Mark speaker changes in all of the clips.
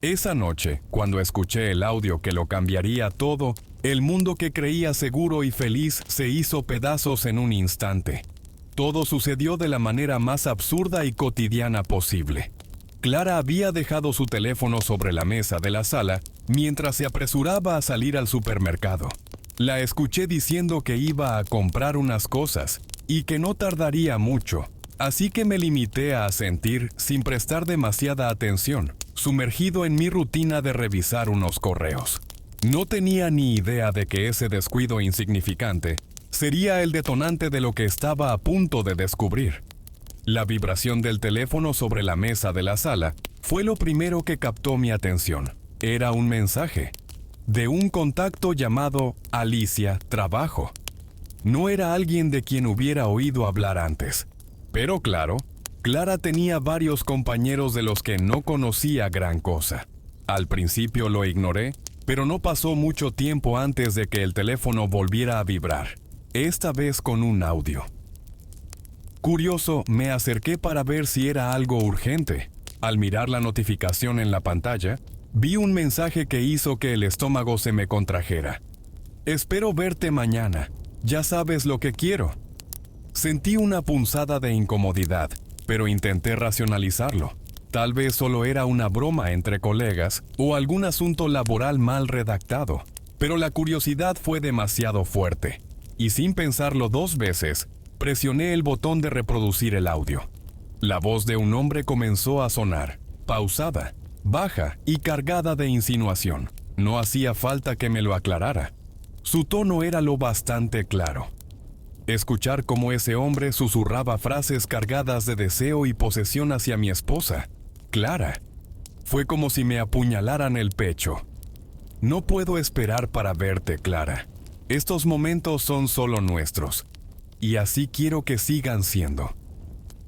Speaker 1: Esa noche, cuando escuché el audio que lo cambiaría todo, el mundo que creía seguro y feliz se hizo pedazos en un instante. Todo sucedió de la manera más absurda y cotidiana posible. Clara había dejado su teléfono sobre la mesa de la sala mientras se apresuraba a salir al supermercado. La escuché diciendo que iba a comprar unas cosas y que no tardaría mucho, así que me limité a asentir sin prestar demasiada atención, sumergido en mi rutina de revisar unos correos. No tenía ni idea de que ese descuido insignificante sería el detonante de lo que estaba a punto de descubrir. La vibración del teléfono sobre la mesa de la sala fue lo primero que captó mi atención. Era un mensaje de un contacto llamado Alicia Trabajo. No era alguien de quien hubiera oído hablar antes. Pero claro, Clara tenía varios compañeros de los que no conocía gran cosa. Al principio lo ignoré, pero no pasó mucho tiempo antes de que el teléfono volviera a vibrar, esta vez con un audio. Curioso, me acerqué para ver si era algo urgente. Al mirar la notificación en la pantalla, vi un mensaje que hizo que el estómago se me contrajera. Espero verte mañana. Ya sabes lo que quiero. Sentí una punzada de incomodidad, pero intenté racionalizarlo. Tal vez solo era una broma entre colegas o algún asunto laboral mal redactado. Pero la curiosidad fue demasiado fuerte, y sin pensarlo dos veces, presioné el botón de reproducir el audio. La voz de un hombre comenzó a sonar, pausada, baja y cargada de insinuación. No hacía falta que me lo aclarara. Su tono era lo bastante claro. Escuchar cómo ese hombre susurraba frases cargadas de deseo y posesión hacia mi esposa, Clara, fue como si me apuñalaran el pecho. No puedo esperar para verte, Clara. Estos momentos son solo nuestros, y así quiero que sigan siendo.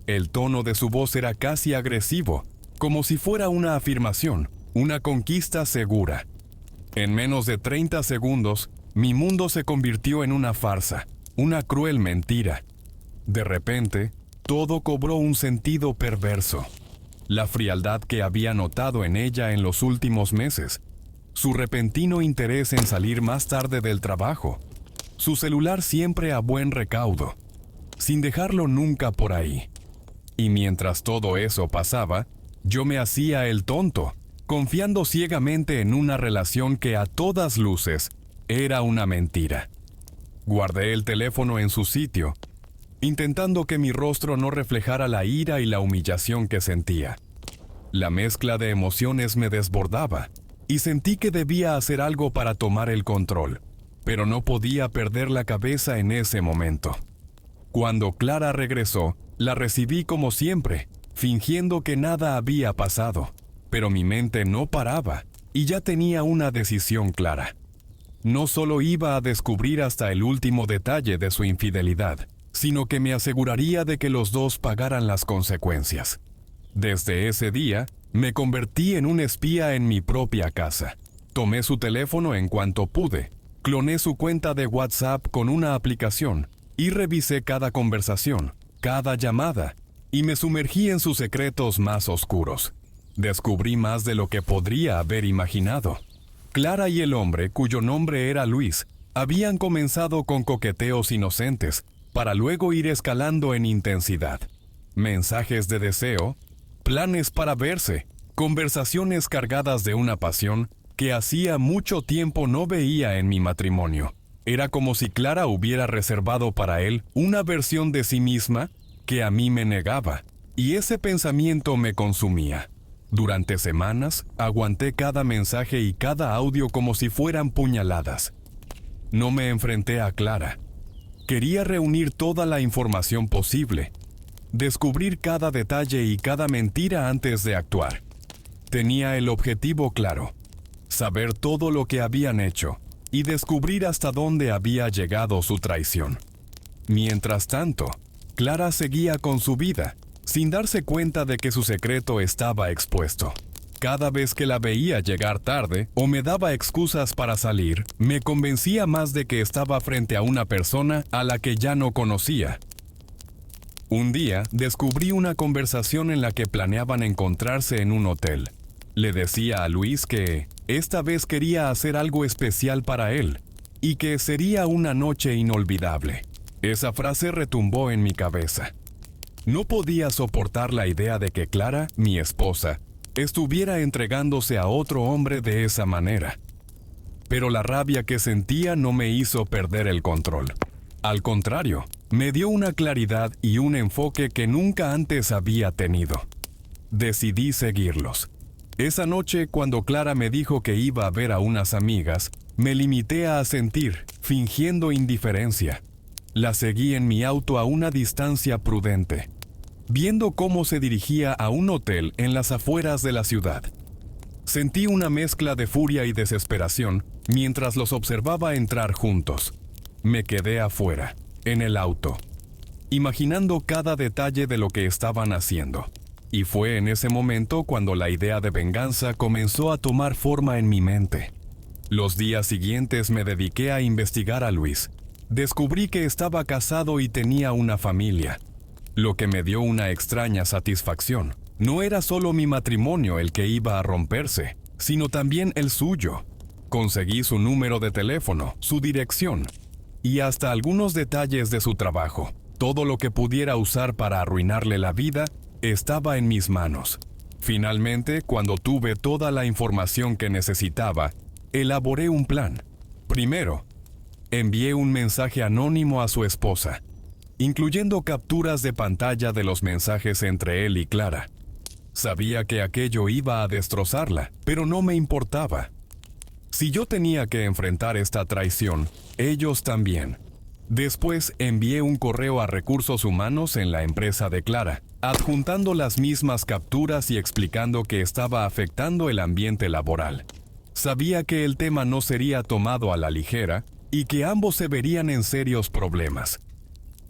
Speaker 1: El tono de su voz era casi agresivo, como si fuera una afirmación, una conquista segura. En menos de 30 segundos, mi mundo se convirtió en una farsa, una cruel mentira. De repente, todo cobró un sentido perverso. La frialdad que había notado en ella en los últimos meses, su repentino interés en salir más tarde del trabajo, su celular siempre a buen recaudo, sin dejarlo nunca por ahí. Y mientras todo eso pasaba, yo me hacía el tonto, confiando ciegamente en una relación que a todas luces era una mentira. Guardé el teléfono en su sitio, intentando que mi rostro no reflejara la ira y la humillación que sentía. La mezcla de emociones me desbordaba, y sentí que debía hacer algo para tomar el control, pero no podía perder la cabeza en ese momento. Cuando Clara regresó, la recibí como siempre, fingiendo que nada había pasado, pero mi mente no paraba, y ya tenía una decisión clara. No solo iba a descubrir hasta el último detalle de su infidelidad, sino que me aseguraría de que los dos pagaran las consecuencias. Desde ese día, me convertí en un espía en mi propia casa. Tomé su teléfono en cuanto pude, cloné su cuenta de WhatsApp con una aplicación y revisé cada conversación, cada llamada, y me sumergí en sus secretos más oscuros. Descubrí más de lo que podría haber imaginado. Clara y el hombre, cuyo nombre era Luis, habían comenzado con coqueteos inocentes, para luego ir escalando en intensidad. Mensajes de deseo, planes para verse, conversaciones cargadas de una pasión que hacía mucho tiempo no veía en mi matrimonio. Era como si Clara hubiera reservado para él una versión de sí misma que a mí me negaba, y ese pensamiento me consumía. Durante semanas, aguanté cada mensaje y cada audio como si fueran puñaladas. No me enfrenté a Clara. Quería reunir toda la información posible, descubrir cada detalle y cada mentira antes de actuar. Tenía el objetivo claro, saber todo lo que habían hecho y descubrir hasta dónde había llegado su traición. Mientras tanto, Clara seguía con su vida, sin darse cuenta de que su secreto estaba expuesto. Cada vez que la veía llegar tarde o me daba excusas para salir, me convencía más de que estaba frente a una persona a la que ya no conocía. Un día descubrí una conversación en la que planeaban encontrarse en un hotel. Le decía a Luis que esta vez quería hacer algo especial para él y que sería una noche inolvidable. Esa frase retumbó en mi cabeza. No podía soportar la idea de que Clara, mi esposa, estuviera entregándose a otro hombre de esa manera. Pero la rabia que sentía no me hizo perder el control. Al contrario, me dio una claridad y un enfoque que nunca antes había tenido. Decidí seguirlos. Esa noche, cuando Clara me dijo que iba a ver a unas amigas, me limité a asentir, fingiendo indiferencia. La seguí en mi auto a una distancia prudente, viendo cómo se dirigía a un hotel en las afueras de la ciudad. Sentí una mezcla de furia y desesperación mientras los observaba entrar juntos. Me quedé afuera, en el auto, imaginando cada detalle de lo que estaban haciendo. Y fue en ese momento cuando la idea de venganza comenzó a tomar forma en mi mente. Los días siguientes me dediqué a investigar a Luis. Descubrí que estaba casado y tenía una familia, lo que me dio una extraña satisfacción. No era solo mi matrimonio el que iba a romperse, sino también el suyo. Conseguí su número de teléfono, su dirección y hasta algunos detalles de su trabajo. Todo lo que pudiera usar para arruinarle la vida estaba en mis manos. Finalmente, cuando tuve toda la información que necesitaba, elaboré un plan. Primero, envié un mensaje anónimo a su esposa, incluyendo capturas de pantalla de los mensajes entre él y Clara. Sabía que aquello iba a destrozarla, pero no me importaba. Si yo tenía que enfrentar esta traición, ellos también. Después envié un correo a recursos humanos en la empresa de Clara, adjuntando las mismas capturas y explicando que estaba afectando el ambiente laboral. Sabía que el tema no sería tomado a la ligera y que ambos se verían en serios problemas.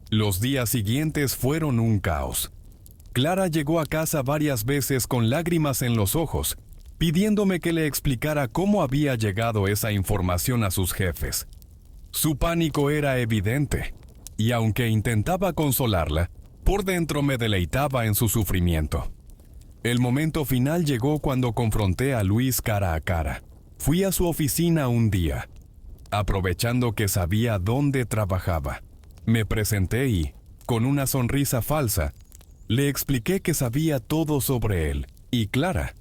Speaker 1: Los días siguientes fueron un caos. Clara llegó a casa varias veces con lágrimas en los ojos, pidiéndome que le explicara cómo había llegado esa información a sus jefes. Su pánico era evidente, y aunque intentaba consolarla, por dentro me deleitaba en su sufrimiento. El momento final llegó cuando confronté a Luis cara a cara. Fui a su oficina un día, aprovechando que sabía dónde trabajaba. Me presenté y, con una sonrisa falsa, le expliqué que sabía todo sobre él, y Clara.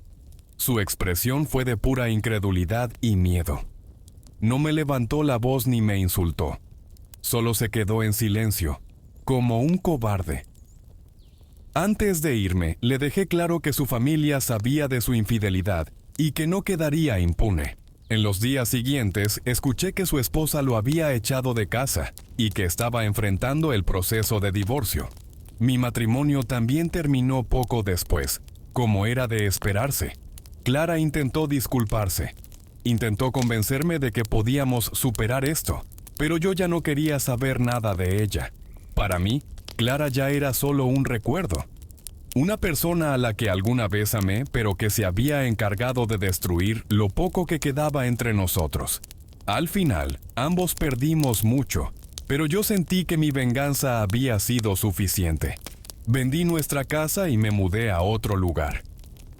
Speaker 1: Su expresión fue de pura incredulidad y miedo. No me levantó la voz ni me insultó. Solo se quedó en silencio, como un cobarde. Antes de irme, le dejé claro que su familia sabía de su infidelidad y que no quedaría impune. En los días siguientes, escuché que su esposa lo había echado de casa y que estaba enfrentando el proceso de divorcio. Mi matrimonio también terminó poco después, como era de esperarse. Clara intentó disculparse. Intentó convencerme de que podíamos superar esto, pero yo ya no quería saber nada de ella. Para mí, Clara ya era solo un recuerdo. Una persona a la que alguna vez amé, pero que se había encargado de destruir lo poco que quedaba entre nosotros. Al final, ambos perdimos mucho, pero yo sentí que mi venganza había sido suficiente. Vendí nuestra casa y me mudé a otro lugar,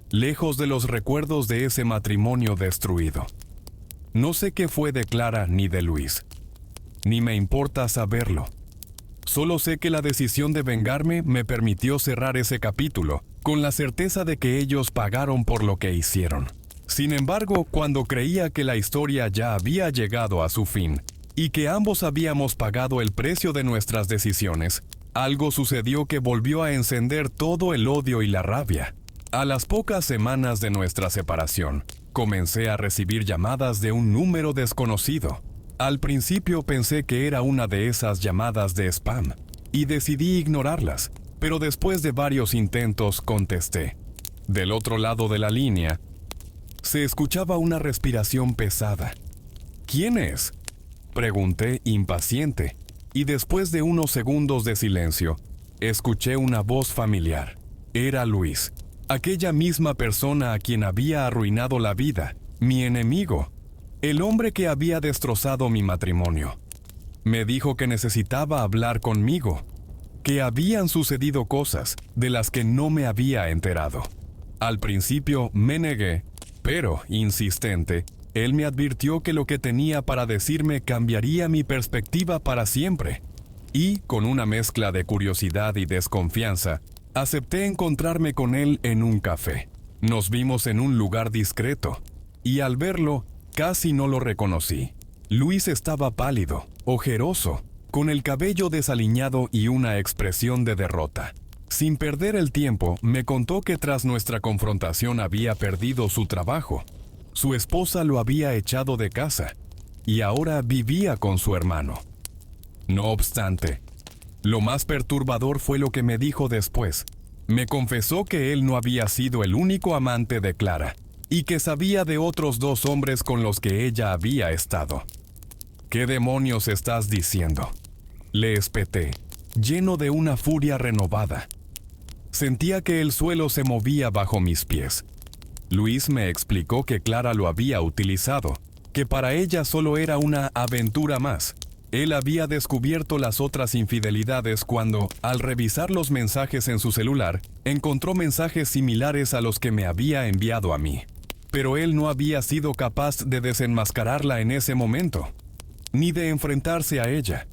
Speaker 1: lejos de los recuerdos de ese matrimonio destruido. No sé qué fue de Clara ni de Luis, ni me importa saberlo. Solo sé que la decisión de vengarme me permitió cerrar ese capítulo, con la certeza de que ellos pagaron por lo que hicieron. Sin embargo, cuando creía que la historia ya había llegado a su fin, y que ambos habíamos pagado el precio de nuestras decisiones, algo sucedió que volvió a encender todo el odio y la rabia. A las pocas semanas de nuestra separación, comencé a recibir llamadas de un número desconocido. Al principio pensé que era una de esas llamadas de spam, y decidí ignorarlas, pero después de varios intentos contesté. Del otro lado de la línea, se escuchaba una respiración pesada. ¿Quién es?, pregunté impaciente, y después de unos segundos de silencio, escuché una voz familiar. Era Luis, aquella misma persona a quien había arruinado la vida, mi enemigo, el hombre que había destrozado mi matrimonio. Me dijo que necesitaba hablar conmigo, que habían sucedido cosas de las que no me había enterado. Al principio me negué, Pero, insistente, él me advirtió que lo que tenía para decirme cambiaría mi perspectiva para siempre. Y, con una mezcla de curiosidad y desconfianza, acepté encontrarme con él en un café. Nos vimos en un lugar discreto, y al verlo, casi no lo reconocí. Luis estaba pálido, ojeroso, con el cabello desaliñado y una expresión de derrota. Sin perder el tiempo, me contó que tras nuestra confrontación había perdido su trabajo. Su esposa lo había echado de casa, y ahora vivía con su hermano. No obstante, lo más perturbador fue lo que me dijo después. Me confesó que él no había sido el único amante de Clara, y que sabía de otros 2 hombres con los que ella había estado. ¿Qué demonios estás diciendo?, le espeté, lleno de una furia renovada. Sentía que el suelo se movía bajo mis pies. Luis me explicó que Clara lo había utilizado, que para ella solo era una aventura más. Él había descubierto las otras infidelidades cuando, al revisar los mensajes en su celular, encontró mensajes similares a los que me había enviado a mí. Pero él no había sido capaz de desenmascararla en ese momento, ni de enfrentarse a ella.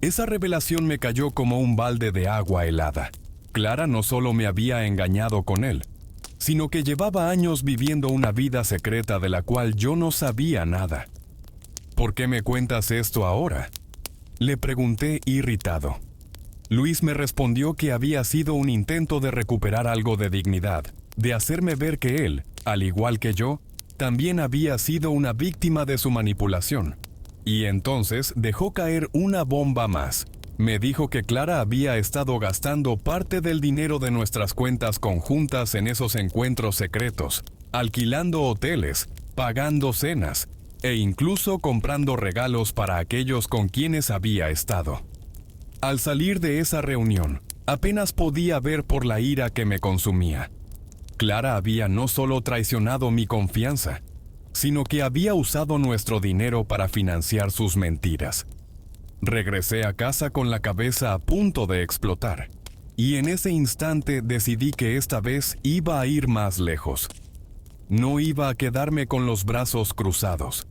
Speaker 1: Esa revelación me cayó como un balde de agua helada. Clara no solo me había engañado con él, sino que llevaba años viviendo una vida secreta de la cual yo no sabía nada. ¿Por qué me cuentas esto ahora?, le pregunté irritado. Luis me respondió que había sido un intento de recuperar algo de dignidad, de hacerme ver que él, al igual que yo, también había sido una víctima de su manipulación. Y entonces dejó caer una bomba más. Me dijo que Clara había estado gastando parte del dinero de nuestras cuentas conjuntas en esos encuentros secretos, alquilando hoteles, pagando cenas, e incluso comprando regalos para aquellos con quienes había estado. Al salir de esa reunión, apenas podía ver por la ira que me consumía. Clara había no solo traicionado mi confianza, sino que había usado nuestro dinero para financiar sus mentiras. Regresé a casa con la cabeza a punto de explotar, y en ese instante decidí que esta vez iba a ir más lejos. No iba a quedarme con los brazos cruzados.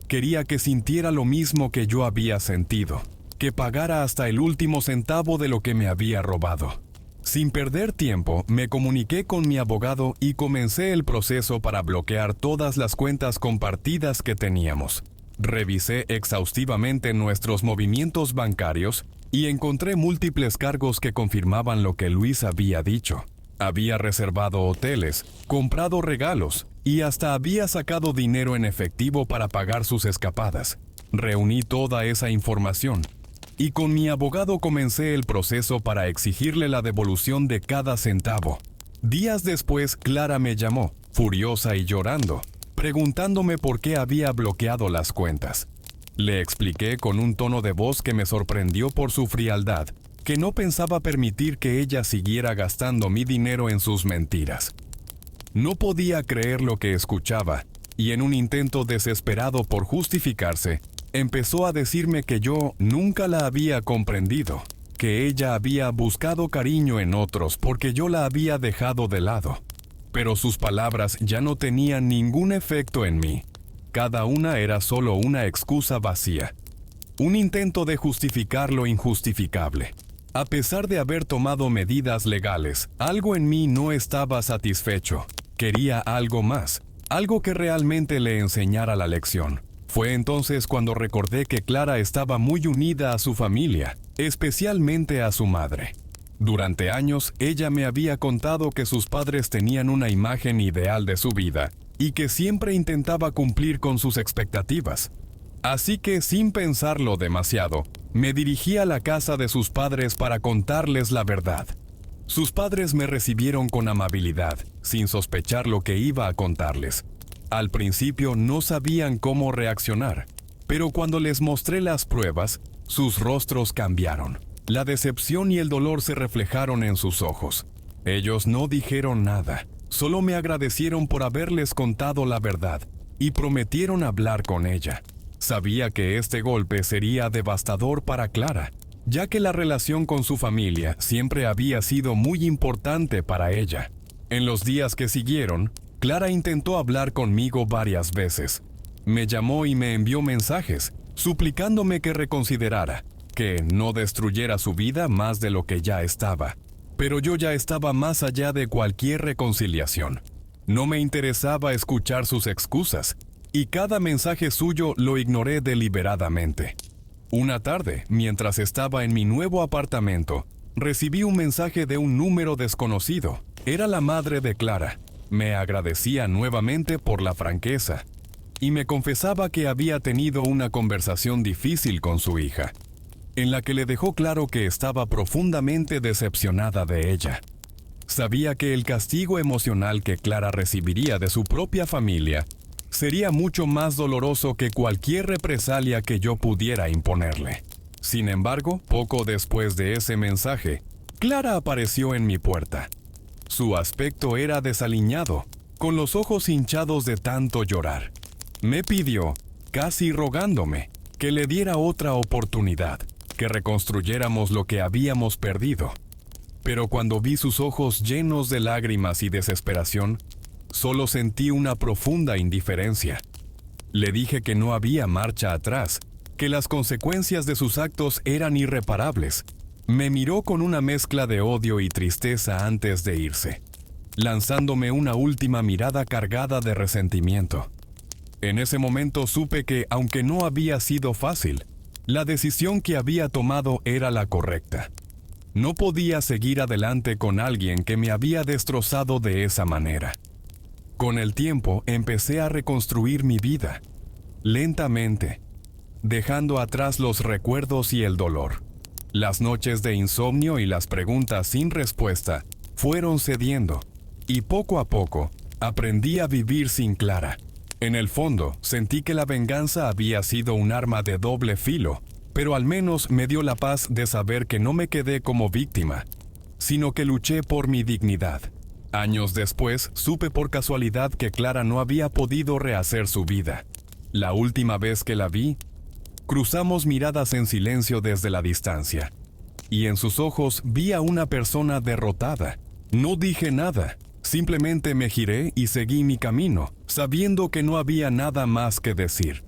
Speaker 1: Quería que sintiera lo mismo que yo había sentido, que pagara hasta el último centavo de lo que me había robado. Sin perder tiempo, me comuniqué con mi abogado y comencé el proceso para bloquear todas las cuentas compartidas que teníamos. Revisé exhaustivamente nuestros movimientos bancarios y encontré múltiples cargos que confirmaban lo que Luis había dicho. Había reservado hoteles, comprado regalos y hasta había sacado dinero en efectivo para pagar sus escapadas. Reuní toda esa información y con mi abogado comencé el proceso para exigirle la devolución de cada centavo. Días después, Clara me llamó, furiosa y llorando, preguntándome por qué había bloqueado las cuentas. Le expliqué con un tono de voz que me sorprendió por su frialdad, que no pensaba permitir que ella siguiera gastando mi dinero en sus mentiras. No podía creer lo que escuchaba, y en un intento desesperado por justificarse, empezó a decirme que yo nunca la había comprendido, que ella había buscado cariño en otros porque yo la había dejado de lado. Pero sus palabras ya no tenían ningún efecto en mí. Cada una era solo una excusa vacía. Un intento de justificar lo injustificable. A pesar de haber tomado medidas legales, algo en mí no estaba satisfecho. Quería algo más, algo que realmente le enseñara la lección. Fue entonces cuando recordé que Clara estaba muy unida a su familia, especialmente a su madre. Durante años, ella me había contado que sus padres tenían una imagen ideal de su vida y que siempre intentaba cumplir con sus expectativas. Así que, sin pensarlo demasiado, me dirigí a la casa de sus padres para contarles la verdad. Sus padres me recibieron con amabilidad, sin sospechar lo que iba a contarles. Al principio no sabían cómo reaccionar, pero cuando les mostré las pruebas, sus rostros cambiaron. La decepción y el dolor se reflejaron en sus ojos. Ellos no dijeron nada, solo me agradecieron por haberles contado la verdad y prometieron hablar con ella. Sabía que este golpe sería devastador para Clara, ya que la relación con su familia siempre había sido muy importante para ella. En los días que siguieron, Clara intentó hablar conmigo varias veces. Me llamó y me envió mensajes, suplicándome que reconsiderara, que no destruyera su vida más de lo que ya estaba. Pero yo ya estaba más allá de cualquier reconciliación. No me interesaba escuchar sus excusas, y cada mensaje suyo lo ignoré deliberadamente. Una tarde, mientras estaba en mi nuevo apartamento, recibí un mensaje de un número desconocido. Era la madre de Clara. Me agradecía nuevamente por la franqueza, y me confesaba que había tenido una conversación difícil con su hija, en la que le dejó claro que estaba profundamente decepcionada de ella. Sabía que el castigo emocional que Clara recibiría de su propia familia sería mucho más doloroso que cualquier represalia que yo pudiera imponerle. Sin embargo, poco después de ese mensaje, Clara apareció en mi puerta. Su aspecto era desaliñado, con los ojos hinchados de tanto llorar. Me pidió, casi rogándome, que le diera otra oportunidad, que reconstruyéramos lo que habíamos perdido. Pero cuando vi sus ojos llenos de lágrimas y desesperación, solo sentí una profunda indiferencia. Le dije que no había marcha atrás, que las consecuencias de sus actos eran irreparables. Me miró con una mezcla de odio y tristeza antes de irse, lanzándome una última mirada cargada de resentimiento. En ese momento supe que, aunque no había sido fácil, la decisión que había tomado era la correcta. No podía seguir adelante con alguien que me había destrozado de esa manera. Con el tiempo empecé a reconstruir mi vida, lentamente, dejando atrás los recuerdos y el dolor. Las noches de insomnio y las preguntas sin respuesta fueron cediendo, y poco a poco aprendí a vivir sin Clara. En el fondo, sentí que la venganza había sido un arma de doble filo, pero al menos me dio la paz de saber que no me quedé como víctima, sino que luché por mi dignidad. Años después, supe por casualidad que Clara no había podido rehacer su vida. La última vez que la vi, cruzamos miradas en silencio desde la distancia, y en sus ojos vi a una persona derrotada. No dije nada, simplemente me giré y seguí mi camino, sabiendo que no había nada más que decir.